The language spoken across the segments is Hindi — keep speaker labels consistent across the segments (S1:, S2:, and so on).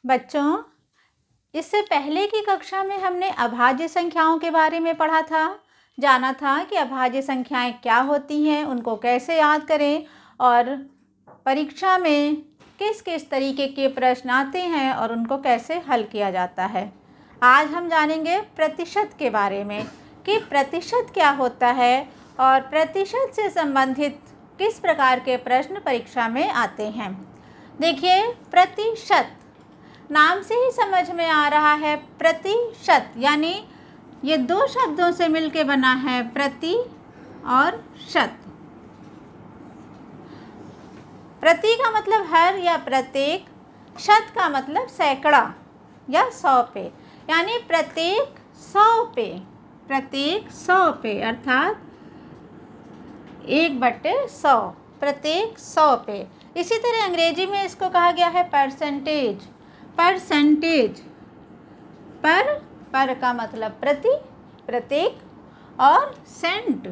S1: बच्चों, इससे पहले की कक्षा में हमने अभाज्य संख्याओं के बारे में पढ़ा था, जाना था कि अभाज्य संख्याएं क्या होती हैं, उनको कैसे याद करें और परीक्षा में किस किस तरीके के प्रश्न आते हैं और उनको कैसे हल किया जाता है। आज हम जानेंगे प्रतिशत के बारे में कि प्रतिशत क्या होता है और प्रतिशत से संबंधित किस प्रकार के प्रश्न परीक्षा में आते हैं। देखिए, प्रतिशत नाम से ही समझ में आ रहा है। प्रतिशत यानी ये दो शब्दों से मिलके बना है, प्रति और शत। प्रति का मतलब हर या प्रत्येक, शत का मतलब सैकड़ा या 100 पे, यानी प्रत्येक 100 पे, प्रत्येक 100 पे अर्थात 1/100, प्रत्येक 100 पे। इसी तरह अंग्रेजी में इसको कहा गया है परसेंटेज। परसेंटेज, पर का मतलब प्रति, प्रत्येक, और सेंट,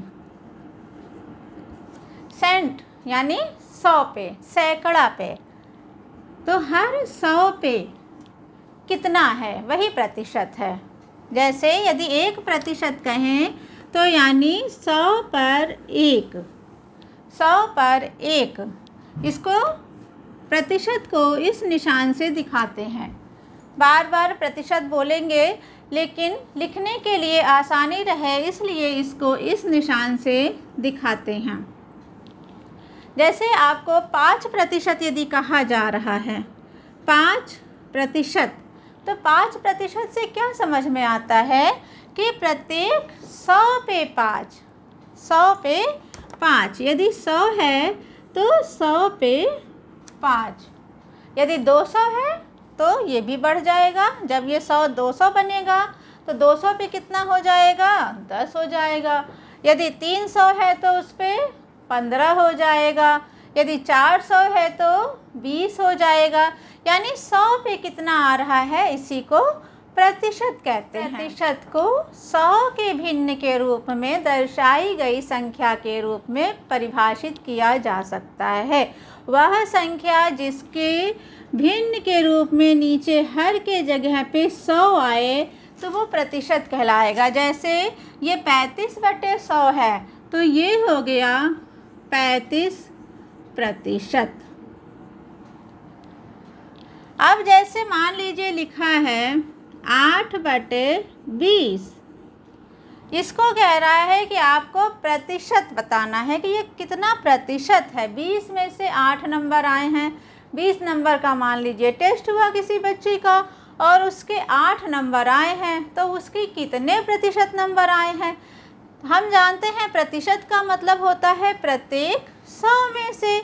S1: सेंट यानी 100 पे, सैकड़ा पे। तो हर 100 पे कितना है वही प्रतिशत है। जैसे यदि 1% कहें तो यानी 100 पर 1, 100 पर 1। इसको प्रतिशत को इस निशान से दिखाते हैं। बार बार प्रतिशत बोलेंगे लेकिन लिखने के लिए आसानी रहे इसलिए इसको इस निशान से दिखाते हैं। जैसे आपको 5% यदि कहा जा रहा है, 5%, तो 5% से क्या समझ में आता है कि प्रत्येक 100 पे 5, 100 पे 5। यदि 100 है तो 100 पे 5। यदि 200 है तो ये भी बढ़ जाएगा। जब ये 100 200 बनेगा तो 200 पे कितना हो जाएगा, 10 हो जाएगा। यदि 300 है तो उस पर 15 हो जाएगा। यदि 400 है तो 20 हो जाएगा। यानी 100 पे कितना आ रहा है, इसी को प्रतिशत कहते हैं। प्रतिशत को 100 के भिन्न के रूप में दर्शाई गई संख्या के रूप में परिभाषित किया जा सकता है। वह संख्या जिसके भिन्न के रूप में नीचे हर के जगह पे 100 आए तो वो प्रतिशत कहलाएगा। जैसे ये 35/100 है तो ये हो गया 35%। अब जैसे मान लीजिए लिखा है 8/20, इसको कह रहा है कि आपको प्रतिशत बताना है कि ये कितना प्रतिशत है। 20 में से 8 नंबर आए हैं। 20 नंबर का मान लीजिए टेस्ट हुआ किसी बच्चे का और उसके 8 नंबर आए हैं, तो उसकी कितने प्रतिशत नंबर आए हैं। हम जानते हैं प्रतिशत का मतलब होता है प्रत्येक 100 में से।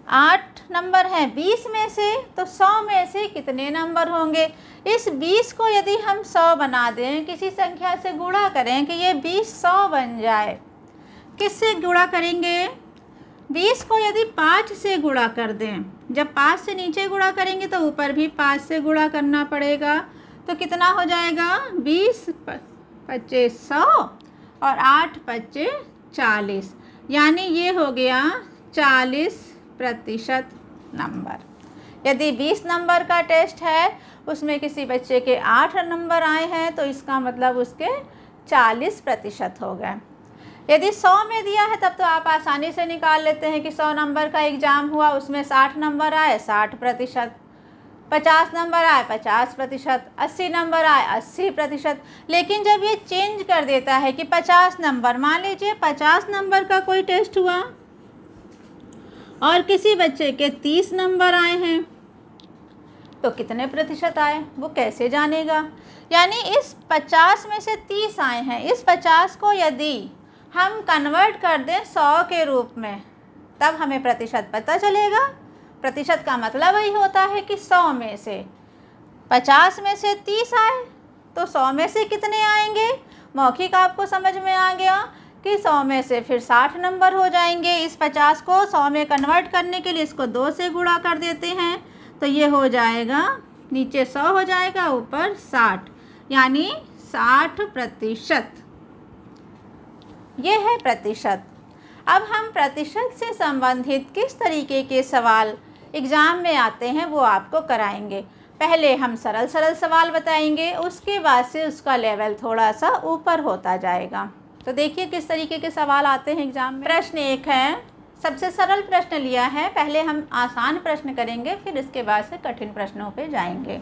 S1: 8 नंबर हैं 20 में से, तो 100 में से कितने नंबर होंगे। इस 20 को यदि हम 100 बना दें, किसी संख्या से गुणा करें कि ये 20 100 बन जाए, किससे गुणा करेंगे। 20 को यदि 5 से गुणा कर दें, जब 5 से नीचे गुणा करेंगे तो ऊपर भी 5 से गुणा करना पड़ेगा, तो कितना हो जाएगा 20 × 100 और 8 × 40, यानी ये हो गया 40% नंबर। यदि 20 नंबर का टेस्ट है, उसमें किसी बच्चे के 8 नंबर आए हैं तो इसका मतलब उसके 40% हो गए। यदि 100 में दिया है तब तो आप आसानी से निकाल लेते हैं कि 100 नंबर का एग्ज़ाम हुआ, उसमें 60 नंबर आए 60%, 50 नंबर आए 50%, 80 नंबर आए 80%। लेकिन जब ये चेंज कर देता है कि 50 नंबर, मान लीजिए 50 नंबर का कोई टेस्ट हुआ और किसी बच्चे के 30 नंबर आए हैं, तो कितने प्रतिशत आए वो कैसे जानेगा। यानी इस 50 में से 30 आए हैं, इस 50 को यदि हम कन्वर्ट कर दें 100 के रूप में, तब हमें प्रतिशत पता चलेगा। प्रतिशत का मतलब वही होता है कि 100 में से 50 में से 30 आए तो 100 में से कितने आएंगे। मौखिक आपको समझ में आ गया कि 100 में से फिर 60 नंबर हो जाएंगे। इस 50 को 100 में कन्वर्ट करने के लिए इसको 2 से गुणा कर देते हैं, तो ये हो जाएगा, नीचे 100 हो जाएगा, ऊपर 60, यानी 60%। ये है प्रतिशत। अब हम प्रतिशत से संबंधित किस तरीके के सवाल एग्ज़ाम में आते हैं वो आपको कराएंगे। पहले हम सरल सरल सवाल बताएंगे, उसके बाद से उसका लेवल थोड़ा सा ऊपर होता जाएगा। तो देखिए किस तरीके के सवाल आते हैं एग्जाम में। प्रश्न 1 है, सबसे सरल प्रश्न लिया है, पहले हम आसान प्रश्न करेंगे, फिर इसके बाद से कठिन प्रश्नों पे जाएंगे।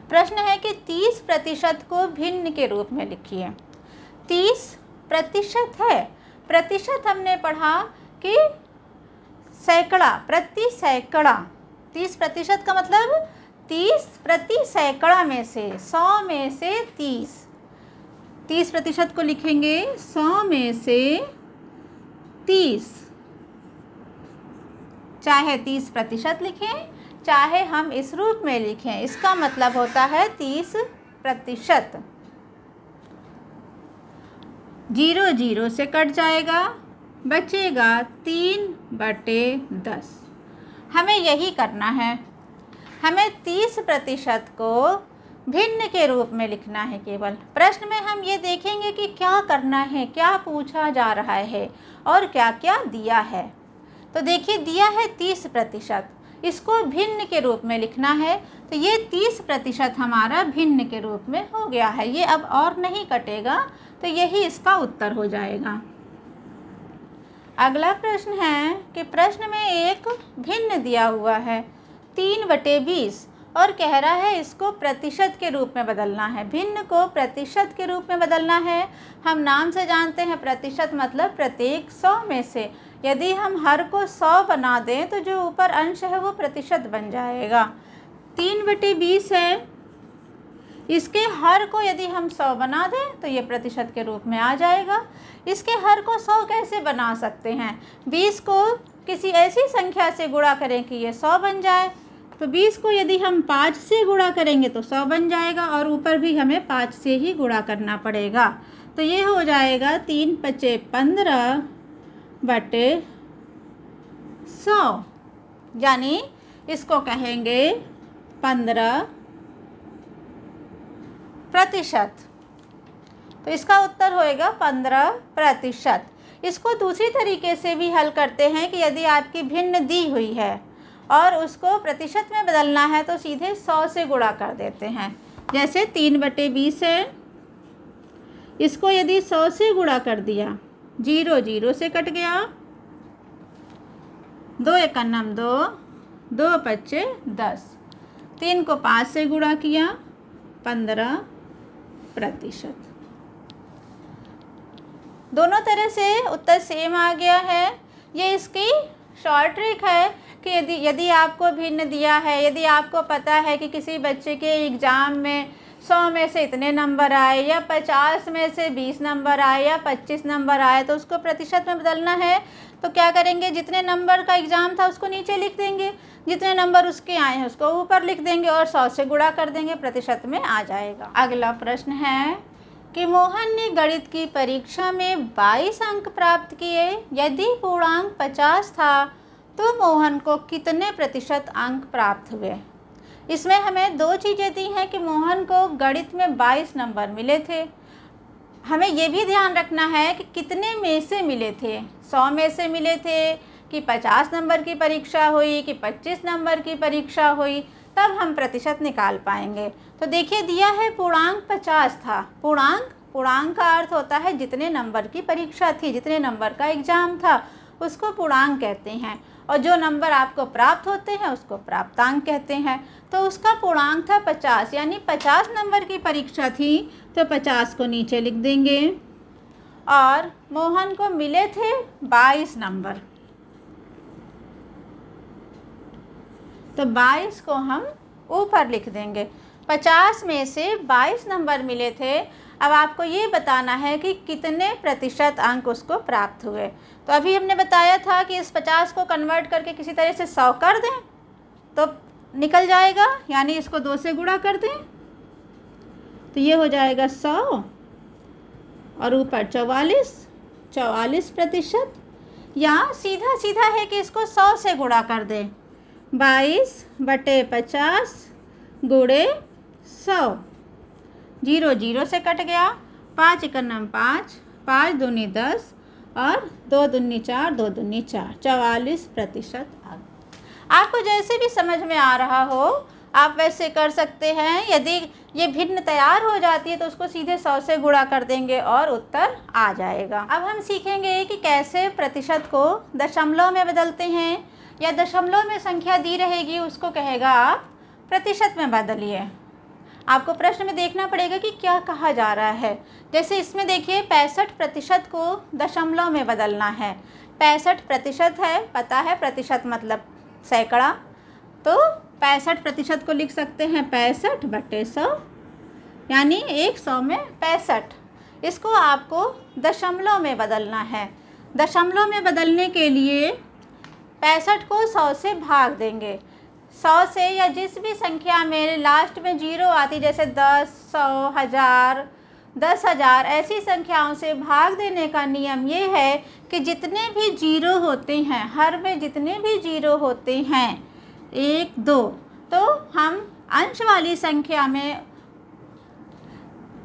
S1: प्रश्न है कि 30% को भिन्न के रूप में लिखिए। 30% है, प्रतिशत हमने पढ़ा कि सैकड़ा, प्रति सैकड़ा। 30% का मतलब 30 प्रति सैकड़ा में से, 100 में से 30% को लिखेंगे 100 में से 30। चाहे 30% लिखें, चाहे हम इस रूप में लिखें, इसका मतलब होता है 30%। 0 0 से कट जाएगा, बचेगा 3/10। हमें यही करना है, हमें 30% को भिन्न के रूप में लिखना है केवल। प्रश्न में हम ये देखेंगे कि क्या करना है, क्या पूछा जा रहा है और क्या क्या दिया है। तो देखिए दिया है 30%, इसको भिन्न के रूप में लिखना है, तो ये 30% हमारा भिन्न के रूप में हो गया है। ये अब और नहीं कटेगा, तो यही इसका उत्तर हो जाएगा। अगला प्रश्न है कि प्रश्न में एक भिन्न दिया हुआ है 3/20 और कह रहा है इसको प्रतिशत के रूप में बदलना है। भिन्न को प्रतिशत के रूप में बदलना है। हम नाम से जानते हैं प्रतिशत मतलब प्रत्येक 100 में से। यदि हम हर को 100 बना दें तो जो ऊपर अंश है वो प्रतिशत बन जाएगा। 3/20 है, इसके हर को यदि हम 100 बना दें तो ये प्रतिशत के रूप में आ जाएगा। इसके हर को 100 कैसे बना सकते हैं? 20 को किसी ऐसी संख्या से गुणा करें कि ये 100 बन जाए। तो 20 को यदि हम 5 से गुणा करेंगे तो 100 बन जाएगा, और ऊपर भी हमें 5 से ही गुणा करना पड़ेगा। तो ये हो जाएगा 3 × 5 = 15/100, यानी इसको कहेंगे 15%। तो इसका उत्तर होएगा 15%। इसको दूसरी तरीके से भी हल करते हैं कि यदि आपकी भिन्न दी हुई है और उसको प्रतिशत में बदलना है तो सीधे 100 से गुणा कर देते हैं। जैसे 3/20 है, इसको यदि 100 से गुणा कर दिया, 0 0 से कट गया, 2 × 1 = 2, 2 × 5 = 10, 3 को 5 से गुणा किया, 15%। दोनों तरह से उत्तर सेम आ गया है। ये इसकी शॉर्ट ट्रिक है कि यदि आपको भिन्न दिया है, यदि आपको पता है कि किसी बच्चे के एग्ज़ाम में 100 में से इतने नंबर आए, या 50 में से 20 नंबर आए, या 25 नंबर आए, तो उसको प्रतिशत में बदलना है तो क्या करेंगे, जितने नंबर का एग्ज़ाम था उसको नीचे लिख देंगे, जितने नंबर उसके आए हैं उसको ऊपर लिख देंगे और 100 से गुणा कर देंगे, प्रतिशत में आ जाएगा। अगला प्रश्न है कि मोहन ने गणित की परीक्षा में 22 अंक प्राप्त किए। यदि पूर्णांक 50 था तो मोहन को कितने प्रतिशत अंक प्राप्त हुए? इसमें हमें दो चीज़ें दी हैं कि मोहन को गणित में 22 नंबर मिले थे। हमें ये भी ध्यान रखना है कि कितने में से मिले थे, 100 में से मिले थे कि 50 नंबर की परीक्षा हुई कि 25 नंबर की परीक्षा हुई, तब हम प्रतिशत निकाल पाएंगे। तो देखिए दिया है पूर्णांक 50 था। पूर्णांक का अर्थ होता है जितने नंबर की परीक्षा थी, जितने नंबर का एग्ज़ाम था उसको पूर्णांक कहते हैं, और जो नंबर आपको प्राप्त होते हैं उसको प्राप्तांक कहते हैं। तो उसका पूर्णांक था 50, यानी 50 नंबर की परीक्षा थी, तो 50 को नीचे लिख देंगे। और मोहन को मिले थे 22 नंबर, तो 22 को हम ऊपर लिख देंगे। 50 में से 22 नंबर मिले थे। अब आपको ये बताना है कि कितने प्रतिशत अंक उसको प्राप्त हुए। तो अभी हमने बताया था कि इस 50 को कन्वर्ट करके किसी तरह से 100 कर दें तो निकल जाएगा, यानी इसको 2 से गुणा कर दें तो ये हो जाएगा 100 और ऊपर 44%, या सीधा सीधा है कि इसको 100 से गुणा कर दें। 22/50 × 100, 0 0 से कट गया, 5 × 1 = 5, 5 दूनी 10 और 2 दूनी 4, 2 दूनी 4, 44% अंक। आपको जैसे भी समझ में आ रहा हो आप वैसे कर सकते हैं। यदि ये भिन्न तैयार हो जाती है तो उसको सीधे 100 से गुणा कर देंगे और उत्तर आ जाएगा। अब हम सीखेंगे कि कैसे प्रतिशत को दशमलव में बदलते हैं, या दशमलव में संख्या दी रहेगी उसको कहेगा आप प्रतिशत में बदलिए। आपको प्रश्न में देखना पड़ेगा कि क्या कहा जा रहा है। जैसे इसमें देखिए 65% को दशमलव में बदलना है। 65% है, पता है प्रतिशत मतलब सैकड़ा, तो 65% को लिख सकते हैं 65/100, यानी 100 में 65। इसको आपको दशमलव में बदलना है। दशमलव में बदलने के लिए 65 को 100 से भाग देंगे। 100 से या जिस भी संख्या में लास्ट में 0 आती, जैसे 10, 100, 1000, 10,000, ऐसी संख्याओं से भाग देने का नियम ये है कि जितने भी 0 होते हैं, हर में जितने भी 0 होते हैं 1, 2, तो हम अंश वाली संख्या में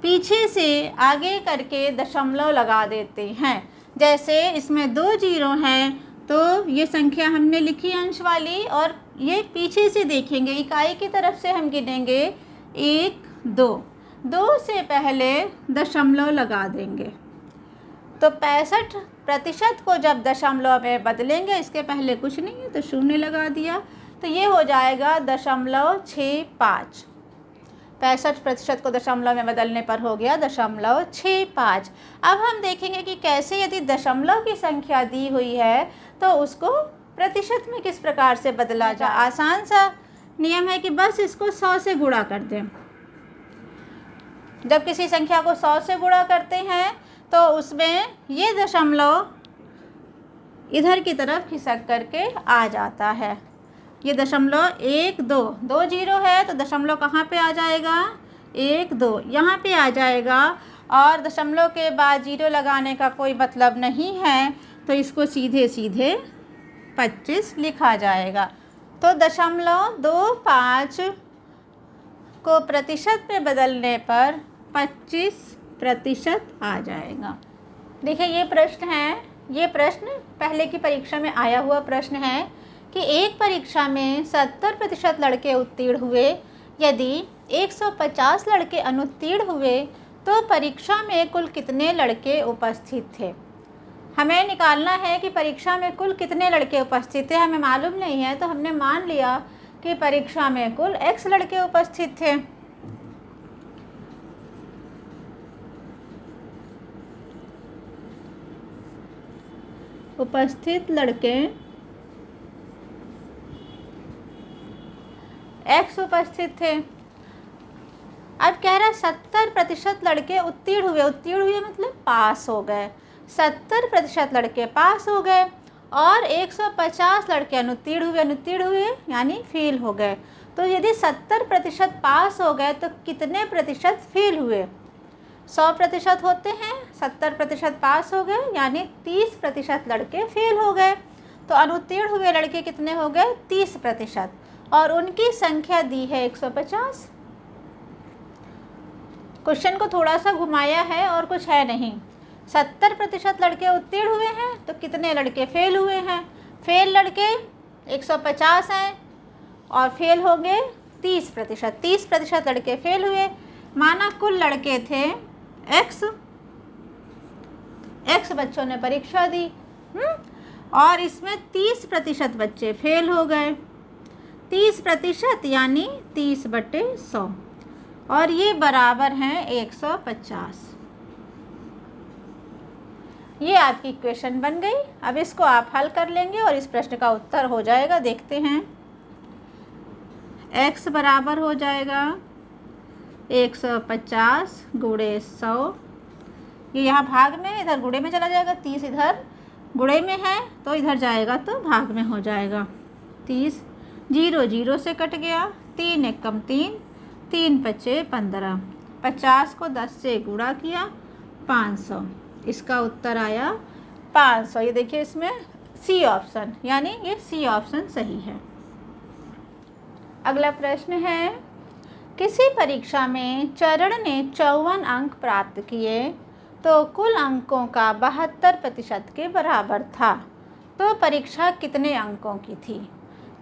S1: पीछे से आगे करके दशमलव लगा देते हैं। जैसे इसमें 2 0 हैं तो ये संख्या हमने लिखी अंश वाली, और ये पीछे से देखेंगे इकाई की तरफ से हम गिनेंगे 1, 2, 2 से पहले दशमलव लगा देंगे। तो 65% को जब दशमलव में बदलेंगे, इसके पहले कुछ नहीं है तो 0 लगा दिया, तो ये हो जाएगा 0.65। 65% को दशमलव में बदलने पर हो गया 0.65। अब हम देखेंगे कि कैसे यदि दशमलव की संख्या दी हुई है तो उसको प्रतिशत में किस प्रकार से बदला जाए। आसान सा नियम है कि बस इसको 100 से गुणा कर दें। जब किसी संख्या को 100 से गुणा करते हैं तो उसमें ये दशमलव इधर की तरफ खिसक करके आ जाता है। ये दशमलव 1, 2, 2 0 है तो दशमलव कहाँ पे आ जाएगा, 1, 2 यहाँ पे आ जाएगा, और दशमलव के बाद 0 लगाने का कोई मतलब नहीं है तो इसको सीधे सीधे 25 लिखा जाएगा। तो 0.25 को प्रतिशत में बदलने पर 25% आ जाएगा। देखिए ये प्रश्न है, ये प्रश्न पहले की परीक्षा में आया हुआ प्रश्न है कि एक परीक्षा में 70% लड़के उत्तीर्ण हुए, यदि 150 लड़के अनुत्तीर्ण हुए तो परीक्षा में कुल कितने लड़के उपस्थित थे। हमें निकालना है कि परीक्षा में कुल कितने लड़के उपस्थित थे। हमें मालूम नहीं है तो हमने मान लिया कि परीक्षा में कुल x लड़के उपस्थित थे। उपस्थित लड़के x उपस्थित थे। अब कह रहा है 70% लड़के उत्तीर्ण हुए। उत्तीर्ण हुए मतलब पास हो गए। 70% लड़के पास हो गए और 150 लड़के अनुत्तीर्ण हुए। अनुत्तीर्ण हुए यानी फेल हो गए। तो यदि 70% पास हो गए तो कितने प्रतिशत फेल हुए। 100% होते हैं, 70% पास हो गए यानी 30% लड़के फेल हो गए। तो अनुत्तीर्ण हुए लड़के कितने हो गए, 30%, और उनकी संख्या दी है 150। क्वेश्चन को थोड़ा सा घुमाया है और कुछ है नहीं। 70% लड़के उत्तीर्ण हुए हैं तो कितने लड़के फेल हुए हैं। फेल लड़के 150 हैं और फेल हो गए 30%। 30% लड़के फेल हुए। माना कुल लड़के थे x बच्चों ने परीक्षा दी और इसमें 30% बच्चे फेल हो गए। 30% यानी 30/100, और ये बराबर हैं 150। ये आपकी इक्वेशन बन गई। अब इसको आप हल कर लेंगे और इस प्रश्न का उत्तर हो जाएगा। देखते हैं, x बराबर हो जाएगा 150 गुणे 100। ये यहाँ भाग में, इधर गुणे में चला जाएगा। 30 इधर गुणे में है तो इधर जाएगा तो भाग में हो जाएगा। 30 0 0 से कट गया। 3 1 कम 3, 3 5 15। 50 को 10 से गुणा किया 500। इसका उत्तर आया 500। ये देखिए इसमें सी ऑप्शन, यानी ये सी ऑप्शन सही है। अगला प्रश्न है, किसी परीक्षा में चरण ने 54 अंक प्राप्त किए तो कुल अंकों का 72% के बराबर था। तो परीक्षा कितने अंकों की थी।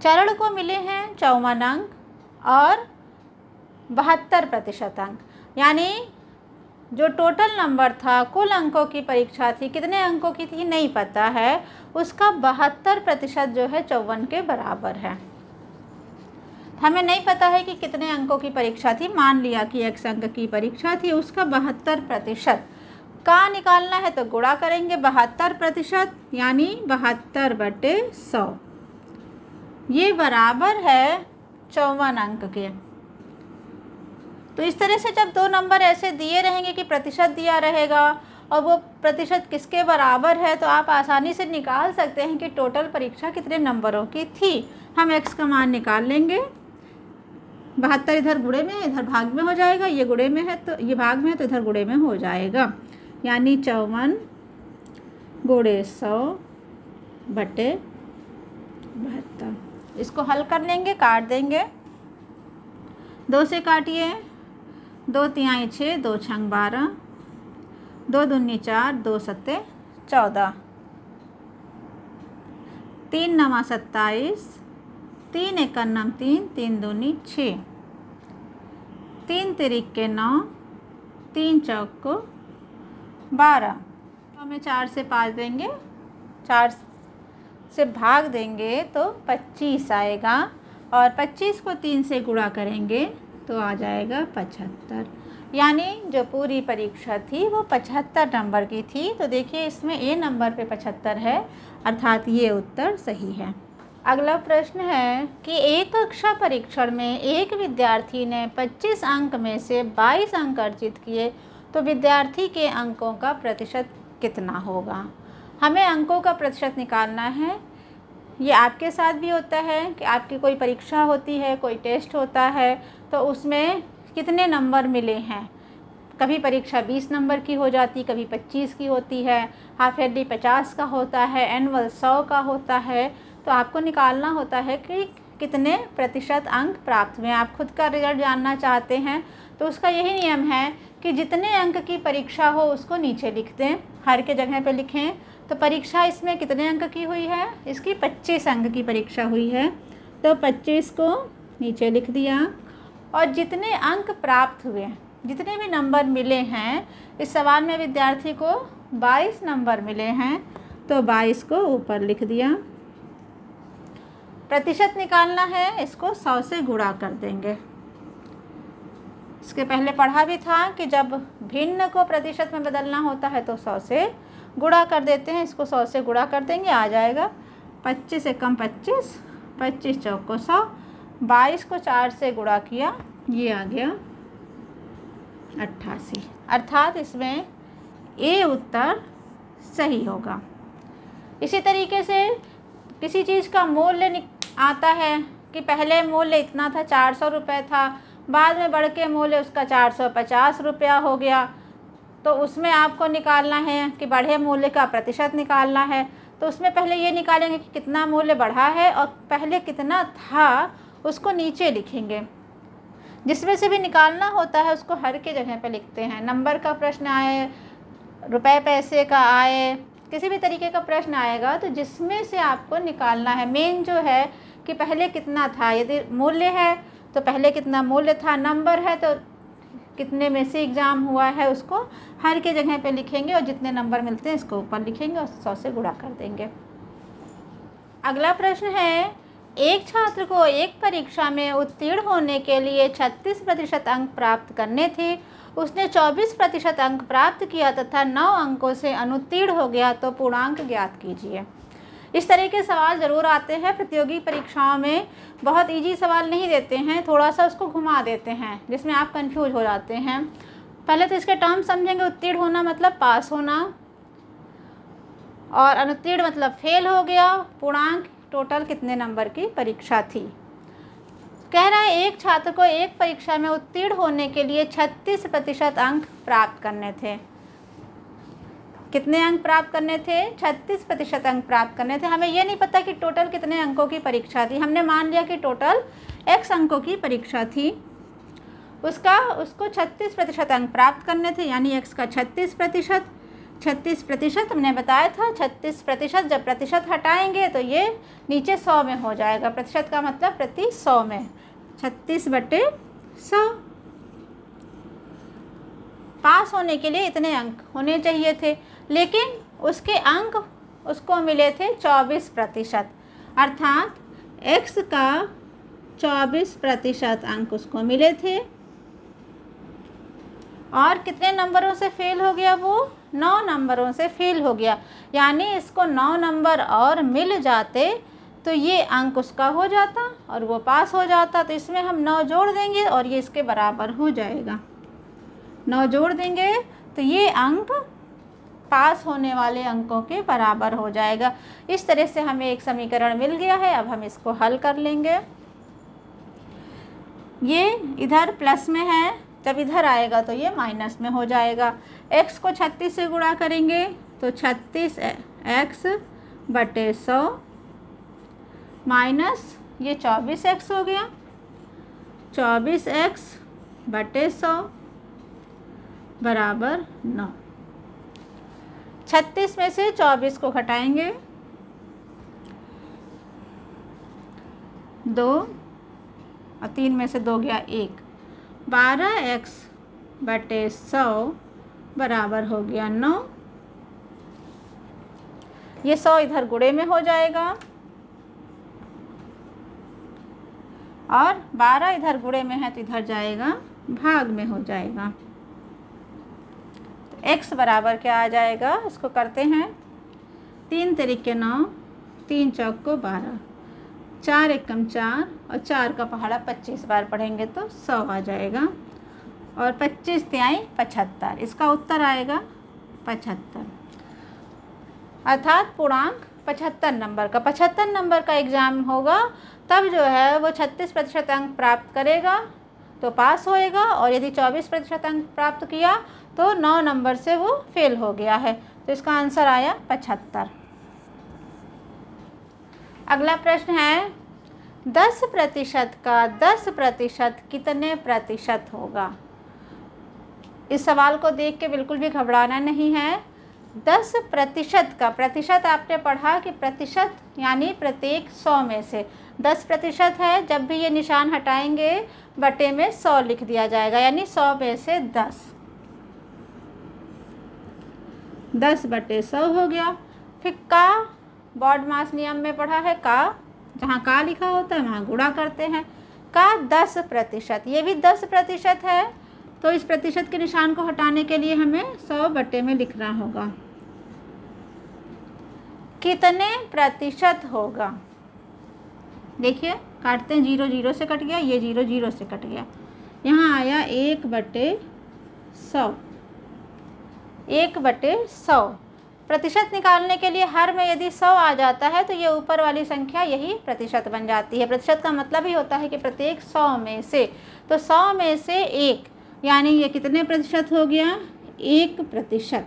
S1: चरण को मिले हैं 54 अंक और 72% अंक, यानी जो टोटल नंबर था, कुल अंकों की परीक्षा थी, कितने अंकों की थी नहीं पता है, उसका 72% जो है 54 के बराबर है। हमें नहीं पता है कि कितने अंकों की परीक्षा थी, मान लिया कि x अंक की परीक्षा थी, उसका 72% का निकालना है तो गुणा करेंगे 72%, यानी 72/100, ये बराबर है 54 अंक के। तो इस तरह से जब दो नंबर ऐसे दिए रहेंगे कि प्रतिशत दिया रहेगा और वो प्रतिशत किसके बराबर है, तो आप आसानी से निकाल सकते हैं कि टोटल परीक्षा कितने नंबरों की थी। हम x का मान निकाल लेंगे, 72 इधर गुणे में, इधर भाग में हो जाएगा, ये गुणे में है तो ये भाग में है तो इधर गुणे में हो जाएगा, यानी 54 गुणे 100/72। इसको हल कर लेंगे, काट देंगे, 2 से काटिए, 2 तिहाई 6, 2 छंग 12, 2 दूनी 4, 2 सत्ते 14, 3 नवा 27, 3 एका नम 3, 3 दूनी 6, 3 तिरिक के 9, 3 चौक को 12, हमें 4 से 5 देंगे, 4 से भाग देंगे तो 25 आएगा, और 25 को 3 से गुणा करेंगे तो आ जाएगा 75, यानी जो पूरी परीक्षा थी वो 75 नंबर की थी। तो देखिए इसमें ए नंबर पे 75 है, अर्थात ये उत्तर सही है। अगला प्रश्न है कि एक कक्षा परीक्षण में एक विद्यार्थी ने 25 अंक में से 22 अंक अर्जित किए, तो विद्यार्थी के अंकों का प्रतिशत कितना होगा। हमें अंकों का प्रतिशत निकालना है। ये आपके साथ भी होता है कि आपकी कोई परीक्षा होती है, कोई टेस्ट होता है, तो उसमें कितने नंबर मिले हैं। कभी परीक्षा 20 नंबर की हो जाती, कभी 25 की होती है, हाफ ईयरली 50 का होता है, एनुअल 100 का होता है। तो आपको निकालना होता है कि कितने प्रतिशत अंक प्राप्त हुए। आप खुद का रिजल्ट जानना चाहते हैं तो उसका यही नियम है कि जितने अंक की परीक्षा हो उसको नीचे लिख दें, हर के जगह पे लिखें। तो परीक्षा इसमें कितने अंक की हुई है, इसकी 25 अंक की परीक्षा हुई है, तो 25 को नीचे लिख दिया। और जितने अंक प्राप्त हुए, जितने भी नंबर मिले हैं, इस सवाल में विद्यार्थी को 22 नंबर मिले हैं, तो 22 को ऊपर लिख दिया। प्रतिशत निकालना है, इसको 100 से गुणा कर देंगे। इसके पहले पढ़ा भी था कि जब भिन्न को प्रतिशत में बदलना होता है तो 100 से गुणा कर देते हैं। इसको 100 से गुणा कर देंगे, आ जाएगा 25 एकम 25, 25 चौक को 100, 22 को 4 से गुणा किया, ये आ गया 88। अर्थात इसमें ए उत्तर सही होगा। इसी तरीके से किसी चीज़ का मूल्य आता है कि पहले मूल्य इतना था, 400 रुपये था, बाद में बढ़ के मूल्य उसका 450 रुपया हो गया, तो उसमें आपको निकालना है कि बढ़े मूल्य का प्रतिशत निकालना है। तो उसमें पहले ये निकालेंगे कि कितना मूल्य बढ़ा है और पहले कितना था उसको नीचे लिखेंगे। जिसमें से भी निकालना होता है उसको हर के जगह पे लिखते हैं। नंबर का प्रश्न आए, रुपए पैसे का आए, किसी भी तरीके का प्रश्न आएगा तो जिसमें से आपको निकालना है, मेन जो है कि पहले कितना था। यदि मूल्य है तो पहले कितना मूल्य था, नंबर है तो कितने में से एग्ज़ाम हुआ है, उसको हर के जगह पे लिखेंगे और जितने नंबर मिलते हैं इसको ऊपर लिखेंगे और 100 से गुणा कर देंगे। अगला प्रश्न है, एक छात्र को एक परीक्षा में उत्तीर्ण होने के लिए 36% अंक प्राप्त करने थे, उसने 24% अंक प्राप्त किया तथा 9 अंकों से अनुत्तीर्ण हो गया, तो पूर्णांक ज्ञात कीजिए। इस तरह के सवाल ज़रूर आते हैं प्रतियोगी परीक्षाओं में। बहुत इजी सवाल नहीं देते हैं, थोड़ा सा उसको घुमा देते हैं जिसमें आप कंफ्यूज हो जाते हैं। पहले तो इसके टर्म समझेंगे। उत्तीर्ण होना मतलब पास होना और अनुत्तीर्ण मतलब फेल हो गया। पूर्णांक टोटल कितने नंबर की परीक्षा थी। कह रहा है एक छात्र को एक परीक्षा में उत्तीर्ण होने के लिए 36% अंक प्राप्त करने थे। कितने अंक प्राप्त करने थे? 36% अंक प्राप्त करने थे। हमें ये नहीं पता कि टोटल कितने अंकों की परीक्षा थी। हमने मान लिया कि टोटल x अंकों की परीक्षा थी, उसको 36% अंक प्राप्त करने थे, यानी x का 36%। 36% हमने बताया था 36%। जब प्रतिशत हटाएंगे तो ये नीचे 100 में हो जाएगा। प्रतिशत का मतलब प्रति 100 में 36/100। पास होने के लिए इतने अंक होने चाहिए थे, लेकिन उसके अंक उसको मिले थे 24%, अर्थात x का 24% अंक उसको मिले थे। और कितने नंबरों से फेल हो गया वो? 9 नंबरों से फेल हो गया। यानी इसको 9 नंबर और मिल जाते तो ये अंक उसका हो जाता और वो पास हो जाता। तो इसमें हम 9 जोड़ देंगे और ये इसके बराबर हो जाएगा। 9 जोड़ देंगे तो ये अंक पास होने वाले अंकों के बराबर हो जाएगा। इस तरह से हमें एक समीकरण मिल गया है। अब हम इसको हल कर लेंगे। ये इधर प्लस में है, जब इधर आएगा तो ये माइनस में हो जाएगा। x को 36 से गुणा करेंगे तो 36x/100 माइनस ये 24x हो गया, 24x/100 बराबर 9। 36 में से 24 को घटाएंगे, 2 और 3 में से 2 गया 1, 12x/100 बराबर हो गया 9। ये 100 इधर गुणे में हो जाएगा और 12 इधर गुणे में है तो इधर जाएगा भाग में हो जाएगा। तो x बराबर क्या आ जाएगा? इसको करते हैं। 3 तिरिके 9, 3 चौक को 12, 4 एकम 4 और 4 का पहाड़ा 25 बार पढ़ेंगे तो 100 आ जाएगा। और 25 तिहाई 75, इसका उत्तर आएगा 75, अर्थात पूर्णांक 75 नंबर का। 75 नंबर का एग्ज़ाम होगा तब जो है वो 36% अंक प्राप्त करेगा तो पास होएगा, और यदि 24% अंक प्राप्त किया तो 9 नंबर से वो फेल हो गया है। तो इसका आंसर आया 75। अगला प्रश्न है 10% का 10% कितने प्रतिशत होगा? इस सवाल को देख के बिल्कुल भी घबराना नहीं है। 10% का प्रतिशत आपने पढ़ा कि प्रतिशत यानी प्रत्येक 100 में से 10% है। जब भी ये निशान हटाएंगे बटे में 100 लिख दिया जाएगा, यानी 100 में से 10, 10/100 हो गया। फिर का बॉड मास नियम में पढ़ा है, का जहाँ का लिखा होता है वहाँ गुणा करते हैं। का 10%, ये भी 10% है, तो इस प्रतिशत के निशान को हटाने के लिए हमें 100 बटे में लिखना होगा। कितने प्रतिशत होगा? देखिए काटते हैं, 0 0 से कट गया, ये 0 0 से कट गया, यहाँ आया 1/100, 1/100। प्रतिशत निकालने के लिए हर में यदि 100 आ जाता है तो ये ऊपर वाली संख्या यही प्रतिशत बन जाती है। प्रतिशत का मतलब ही होता है कि प्रत्येक 100 में से, तो 100 में से 1, यानी ये कितने प्रतिशत हो गया? 1%।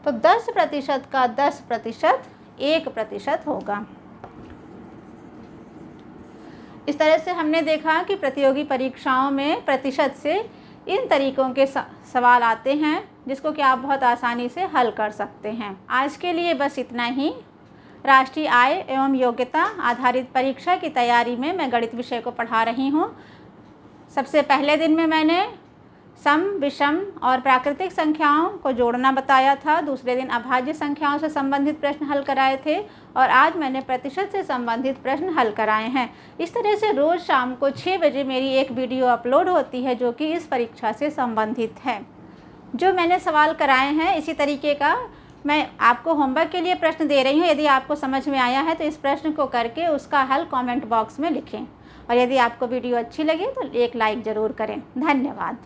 S1: तो 10% का 10% 1% होगा। इस तरह से हमने देखा कि प्रतियोगी परीक्षाओं में प्रतिशत से इन तरीकों के सवाल आते हैं जिसको कि आप बहुत आसानी से हल कर सकते हैं। आज के लिए बस इतना ही। राष्ट्रीय आय एवं योग्यता आधारित परीक्षा की तैयारी में मैं गणित विषय को पढ़ा रही हूँ। सबसे पहले दिन में मैंने सम, विषम और प्राकृतिक संख्याओं को जोड़ना बताया था। दूसरे दिन अभाज्य संख्याओं से संबंधित प्रश्न हल कराए थे और आज मैंने प्रतिशत से संबंधित प्रश्न हल कराए हैं। इस तरह से रोज़ शाम को 6 बजे मेरी एक वीडियो अपलोड होती है जो कि इस परीक्षा से संबंधित है। जो मैंने सवाल कराए हैं इसी तरीके का मैं आपको होमवर्क के लिए प्रश्न दे रही हूँ। यदि आपको समझ में आया है तो इस प्रश्न को करके उसका हल कमेंट बॉक्स में लिखें, और यदि आपको वीडियो अच्छी लगे तो एक लाइक ज़रूर करें। धन्यवाद।